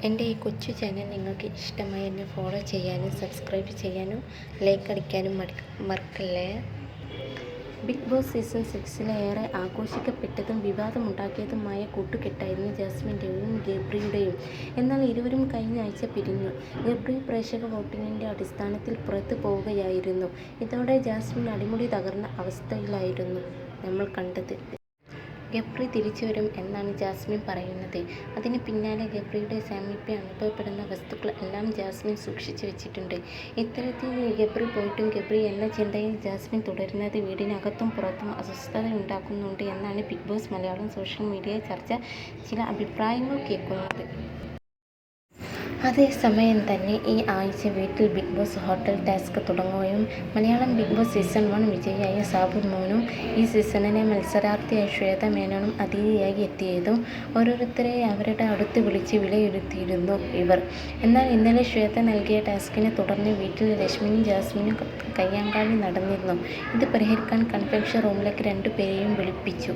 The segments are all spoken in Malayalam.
എൻ്റെ ഈ കൊച്ചു ചാനൽ നിങ്ങൾക്ക് ഇഷ്ടമായി എന്നെ ഫോളോ ചെയ്യാനും സബ്സ്ക്രൈബ് ചെയ്യാനും ലൈക്ക് അടിക്കാനും മറക്കല്ലേ. ബിഗ് ബോസ് സീസൺ 6 ഏറെ ആഘോഷിക്കപ്പെട്ടതും വിവാദമുണ്ടാക്കിയതുമായ കൂട്ടുകെട്ടായിരുന്നു ജാസ്മിൻ്റെയും ഗബ്രിയുടെയും. എന്നാൽ ഇരുവരും കഴിഞ്ഞ ആഴ്ച പിരിഞ്ഞു. ഗബ്രി പ്രേക്ഷക വോട്ടിങ്ങിൻ്റെ അടിസ്ഥാനത്തിൽ പുറത്തു പോവുകയായിരുന്നു. ഇതോടെ ജാസ്മിൻ അടിമുടി തകർന്ന അവസ്ഥയിലായിരുന്നു നമ്മൾ കണ്ടത്. ഗബ്രി തിരിച്ചു വരും എന്നാണ് ജാസ്മിൻ പറയുന്നത്. അതിന് പിന്നാലെ ഗബ്രിയുടെ സാമീപ്യം അനുഭവപ്പെടുന്ന വസ്തുക്കൾ എല്ലാം ജാസ്മിൻ സൂക്ഷിച്ചു വെച്ചിട്ടുണ്ട്. ഇത്തരത്തിൽ ഗബ്രി പോയിട്ടും ഗബ്രി എന്ന ചിന്തയിൽ ജാസ്മിൻ തുടരുന്നത് വീടിനകത്തും പുറത്തും അസ്വസ്ഥതയുണ്ടാക്കുന്നുണ്ട് എന്നാണ് big boss Malayalam social media ചർച്ച ചില അഭിപ്രായങ്ങൾ കേൾക്കുന്നത്. അതേസമയം തന്നെ ഈ ആഴ്ച വീട്ടിൽ ബിഗ് ബോസ് ഹോട്ടൽ ടാസ്ക് തുടങ്ങുകയും മലയാളം ബിഗ് ബോസ് സീസൺ 1 വിജയിയായ സാബു മോനും ഈ സീസണിലെ മത്സരാർത്ഥിയായ ശ്വേത മേനോനും അതിഥിയായി എത്തിയതും ഓരോരുത്തരെ അവരുടെ അടുത്ത് വിളിച്ച് വിലയിരുത്തിയിരുന്നു ഇവർ. എന്നാൽ ഇന്നലെ ശ്വേത നൽകിയ ടാസ്കിനെ തുടർന്ന് വീട്ടിൽ രശ്മിയും ജാസ്മിനും കയ്യാങ്കളി നടന്നിരുന്നു. ഇത് പരിഹരിക്കാൻ കൺഫെഷൻ റൂമിലേക്ക് രണ്ടുപേരെയും വിളിപ്പിച്ചു.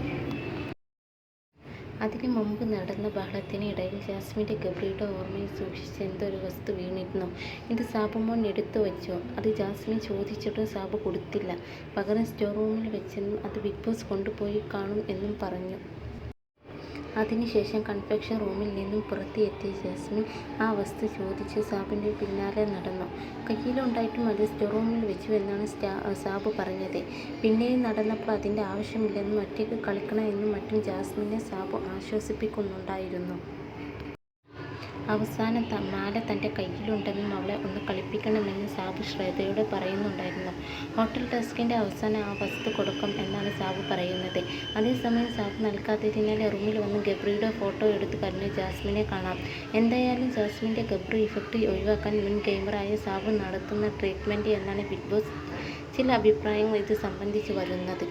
അതിന് മുമ്പ് നടന്ന ബഹളത്തിന് ഇടയിൽ ജാസ്മിൻ്റെ ഗബ്രിയുടെ ഓർമ്മയിൽ സൂക്ഷിച്ച എന്തൊരു വസ്തു വീണിരുന്നു. ഇത് സാബുമോൻ എടുത്തു വച്ചു. അത് ജാസ്മിൻ ചോദിച്ചിട്ടും സാബു കൊടുത്തില്ല. പകരം സ്റ്റോർ റൂമിൽ വെച്ചെന്നും അത് ബിഗ് ബോസ് കൊണ്ടുപോയി കാണും എന്നും പറഞ്ഞു. അതിനുശേഷം കൺഫെഷൻ റൂമിൽ നിന്നും പുറത്ത് എത്തിയ ജാസ്മിൻ ആ വസ്തു ചോദിച്ച് സാബുവിൻ്റെ പിന്നാലെ നടന്നു. കയ്യിലുണ്ടായിട്ടും അത് സ്റ്റോർ റൂമിൽ വെച്ചു എന്നാണ് സാബു പറഞ്ഞത്. പിന്നെയും നടന്നപ്പോൾ അതിൻ്റെ ആവശ്യമില്ലെന്നും ഒറ്റയ്ക്ക് കളിക്കണം എന്നും മറ്റും ജാസ്മിനെ സാബു ആശ്വസിപ്പിക്കുന്നുണ്ടായിരുന്നു. അവസാനം മാല തൻ്റെ കയ്യിലുണ്ടെന്നും അവളെ ഒന്ന് കളിപ്പിക്കണമെന്നും സാബു ശ്രേതയോട് പറയുന്നുണ്ടായിരുന്നു. ഹോട്ടൽ ടാസ്കിൻ്റെ അവസാനം ആ വസ്തു കൊടുക്കും എന്നാണ് സാബു പറയുന്നത്. അതേസമയം സാബു നൽകാത്തതിനാൽ റൂമിൽ വന്ന് ഗബ്രിയുടെ ഫോട്ടോ എടുത്ത് കരഞ്ഞ ജാസ്മിനെ കാണാം. എന്തായാലും ജാസ്മിൻ്റെ ഗബ്രി ഇഫക്റ്റ് ഒഴിവാക്കാൻ മുൻ ഗെയിമറായ സാബു നടത്തുന്ന ട്രീറ്റ്മെൻറ്റ് എന്നാണ് ബിഗ് ബോസ് ചില അഭിപ്രായങ്ങൾ ഇത് സംബന്ധിച്ച് വരുന്നത്.